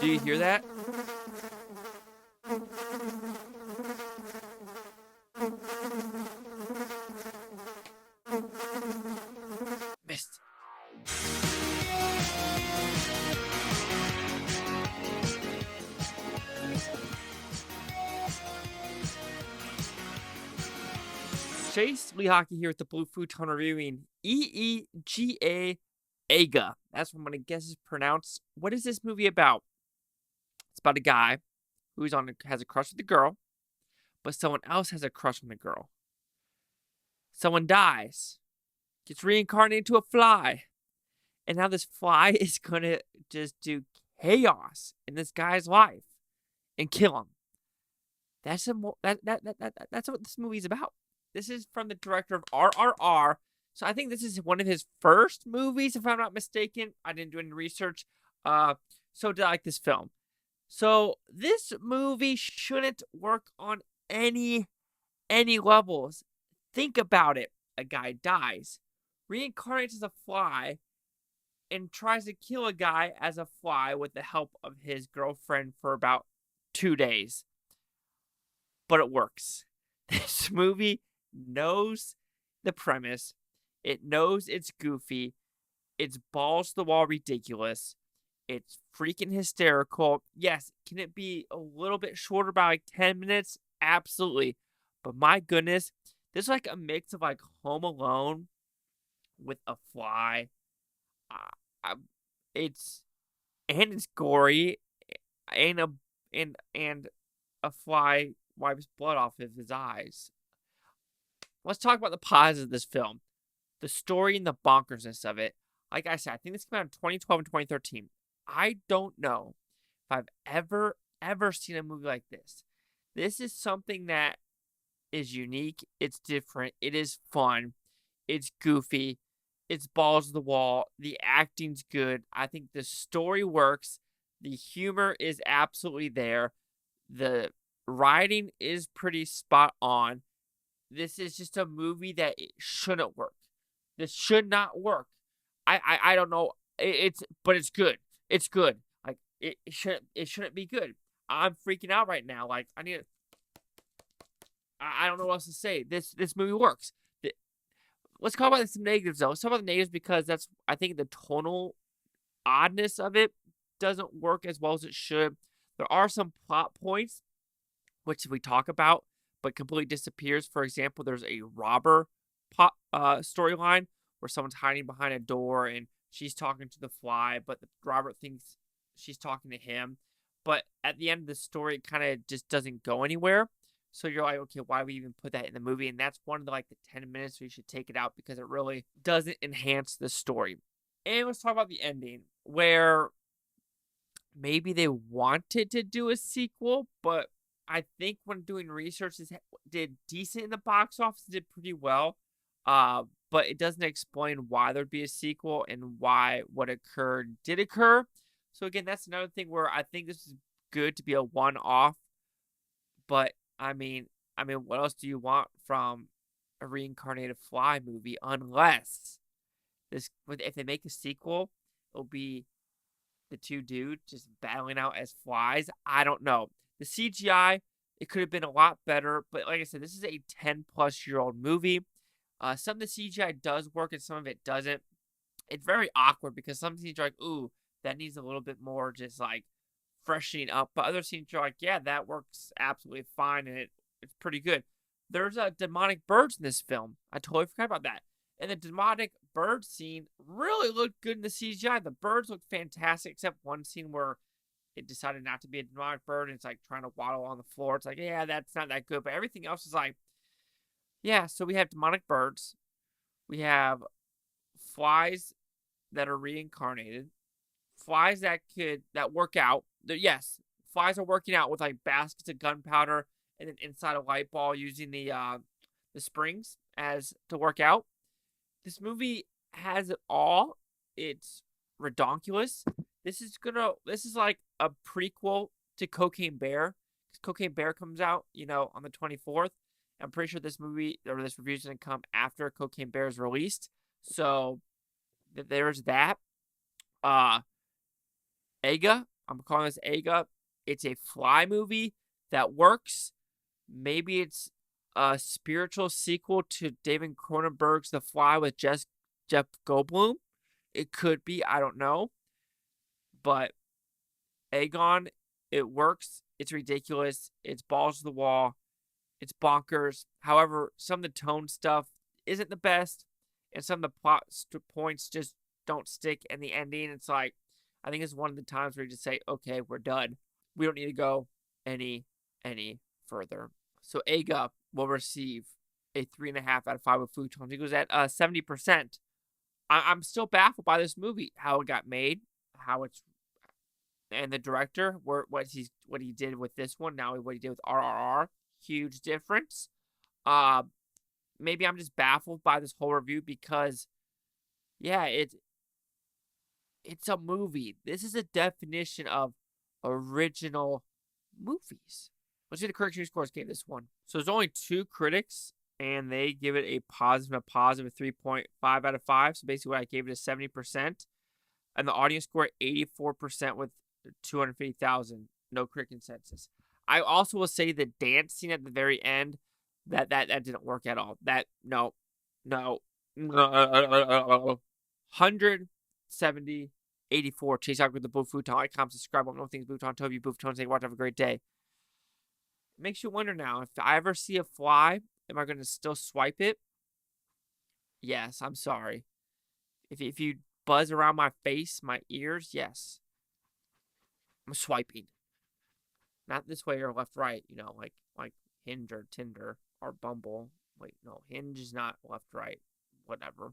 Do you hear that? Missed. Chase Lee Hockey here with the Blue Futon reviewing Eega. Eega. That's what I'm going to guess is pronounced. What is this movie about? It's about a guy has a crush with a girl, but someone else has a crush on the girl. Someone dies, gets reincarnated into a fly, and now this fly is going to just do chaos in this guy's life and kill him. That's what this movie is about. This is from the director of RRR. So I think this is one of his first movies, if I'm not mistaken. I didn't do any research. So did I like this film? So this movie shouldn't work on any levels. Think about it. A guy dies, reincarnates as a fly, and tries to kill a guy as a fly with the help of his girlfriend for about 2 days. But it works. This movie knows the premise. It knows it's goofy. It's balls to the wall ridiculous. It's freaking hysterical. Yes, can it be a little bit shorter by like 10 minutes? Absolutely. But my goodness, this is like a mix of like Home Alone with a fly. It's gory, and a fly wipes blood off of his eyes. Let's talk about the positives of this film. The story and the bonkersness of it. Like I said, I think this came out in 2012 and 2013. I don't know if I've ever seen a movie like this. This is something that is unique. It's different. It is fun. It's goofy. It's balls to the wall. The acting's good. I think the story works. The humor is absolutely there. The writing is pretty spot on. This is just a movie that it shouldn't work. This should not work. I don't know. But it's good. It's good. Like it shouldn't be good. I'm freaking out right now. Like I don't know what else to say. This movie works. Let's talk about some negatives though. Let's talk about the negatives because I think the tonal oddness of it doesn't work as well as it should. There are some plot points which we talk about but completely disappears. For example, there's a robber storyline where someone's hiding behind a door and she's talking to the fly, but the robber thinks she's talking to him. But at the end of the story, it kind of just doesn't go anywhere. So you're like, okay, why would we even put that in the movie? And that's one of the 10 minutes where you should take it out because it really doesn't enhance the story. And let's talk about the ending, where maybe they wanted to do a sequel, but I think when doing research, it did decent in the box office, did pretty well. But it doesn't explain why there'd be a sequel and why what occurred did occur. So again, that's another thing where I think this is good to be a one-off. But I mean, what else do you want from a reincarnated fly movie unless if they make a sequel, it'll be the two dudes just battling out as flies? I don't know. The CGI, it could have been a lot better, but like I said, this is a 10-plus-year-old movie. Some of the CGI does work and some of it doesn't. It's very awkward because some scenes are like, ooh, that needs a little bit more just like freshening up. But other scenes are like, yeah, that works absolutely fine and it's pretty good. There's demonic birds in this film. I totally forgot about that. And the demonic bird scene really looked good in the CGI. The birds looked fantastic, except one scene where it decided not to be a demonic bird and it's like trying to waddle on the floor. It's like, yeah, that's not that good. But everything else is like, yeah, so we have demonic birds. We have flies that are reincarnated. Flies that work out. Yes, flies are working out with like baskets of gunpowder and then inside a light ball using the springs as to work out. This movie has it all. It's redonkulous. This is like a prequel to Cocaine Bear. Cocaine Bear comes out, on the 24th. I'm pretty sure this movie or this review is going to come after Cocaine Bear is released. So there's that. Eega, I'm calling this Eega. It's a fly movie that works. Maybe it's a spiritual sequel to David Cronenberg's The Fly with Jeff Goldblum. It could be. I don't know. But Egon, it works. It's ridiculous. It's balls to the wall. It's bonkers. However, some of the tone stuff isn't the best, and some of the plot points just don't stick. And the ending, it's like, I think it's one of the times where you just say, okay, we're done. We don't need to go any further. So Eega will receive a 3.5 out of 5 with Futon. He goes at 70%. I'm still baffled by this movie, how it got made, how it's, and the director, what he did with this one, now what he did with RRR, huge difference. Maybe I'm just baffled by this whole review because, yeah, it's a movie. This is a definition of original movies. Let's see the critic scores gave this one. So there's only 2 critics, and they give it a positive 3.5 out of 5. So basically, I gave it a 70%, and the audience score 84% with 250,000. No critic consensus. I also will say the dance scene at the very end that didn't work at all. That no. 170, 84. Chase out with the Boo Futon. Like, comment, subscribe. One more things. Futon told you. Boo Futon say, watch. Have a great day. It makes you wonder now, if I ever see a fly, am I going to still swipe it? Yes, I'm sorry. If you buzz around my face, my ears, yes. I'm swiping. Not this way or left, right, like Hinge or Tinder or Bumble. Wait, no, Hinge is not left, right. Whatever.